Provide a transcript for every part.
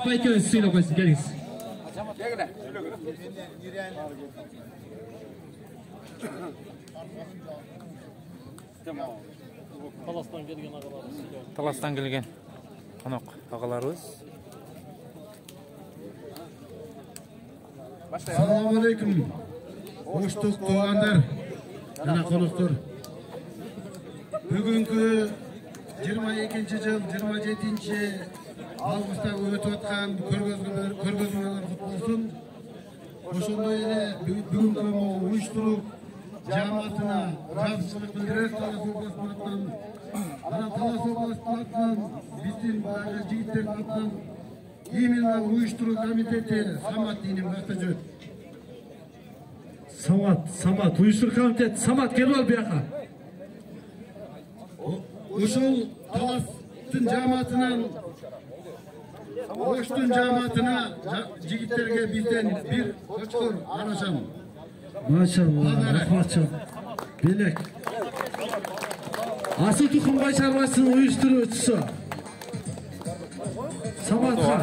Асықпай екеуіңіз сөйлеп қойсын, келіңіз. Таластан келген қонақ ағаларымыз. Assalamu alaikum. Hoştuk doğanlar, yana konuktur. Bugünkü 22. yıl 27. Avgust'ta ötüp atkan körgözmeler kutlu olsun. Oşonda ele bugünkü uyuşturup cemaatine karşılık bildiririz. Talas Oblası'ndan bizim bazı jigitlerin atından İmilna uyuşturucu komiteti Samat deyinім Ақтажөт. Самат, uyuşturucu komiteti Самат келіп ал бұяқа. Ушул Таластың жамаатынан Оштун жамаатына жигиттерге бизден бир кочкор арашам. Машалла, рахматчы. Белек. Асыл Тұқымбай шаруасының uyuşturucысы. Саматқа,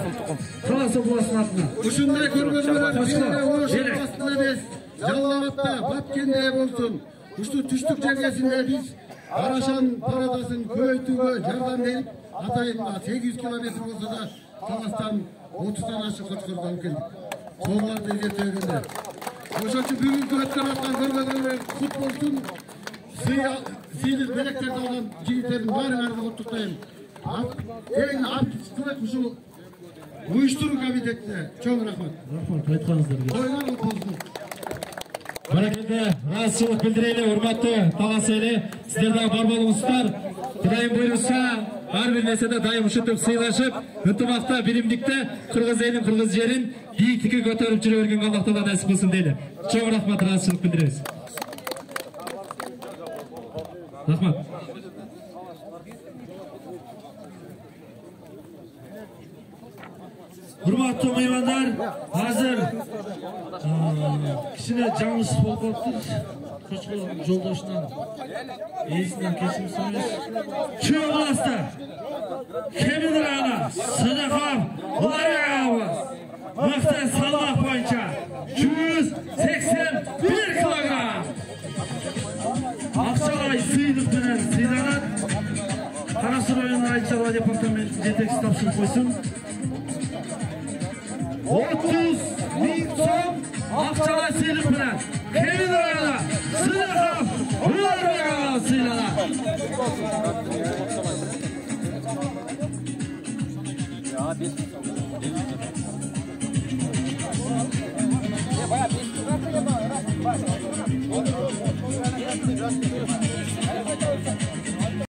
Талас Обласының атына. Ушундай көргөзмөлөр бизге Оштун астында эмес, Жалал-Абадта, Баткенде болсун. Ушу түштүк жергесинде биз Арашан парадасын көбөйтүүгө жардам берип, атайын 800 километр болсо да Таластан 30-тан ашык кочкорду алып келдик. Колдарды изеттегенде. Ошон үчүн бүгүнкү өткөн аткан көргөзмөлөр кут болсун. Сыйлык белектерди алган жигиттердин баарыңарды куттуктайм. Эң артықлык ушул уюштуруу комитетине чоң рахмат. Рахмат, айтқаныңыздарга. Тойгон болсун. Баракелде, ыраазычылык билдирели, урматтуу Талас эли. Сиздер дагы бар болуңуздар. Кудайым буйруса, ар бир нерседе дайым ушинтип сыйлашып, ынтымакта, биримдикте кыргыз элин, кыргыз жерин бийиктикке көтөрүп жүрө берген Аллах Таала насип кылсын дейли. Чоң рахмат, ыраазычылык билдиребиз. Рахмат. Hurmatlı meyvanlar, hazır kişine canlısı болып қалыптыр. Қошқыл жолдашынан есінен кешім сұрайыз. Чөй қаласты, кемедір ана, Садақов, Ұларияғыз, мықты салмақ бойынша 181 килограмм. Ақшалай сыйлықпенен сыйланат. Қарасыр ойын Айчала департамент жетекші тапшырып қойсын. 30.000 сом ақшалай сыйлық білен Кемедір ана, Садақов, Ұларияғыз сыйланат.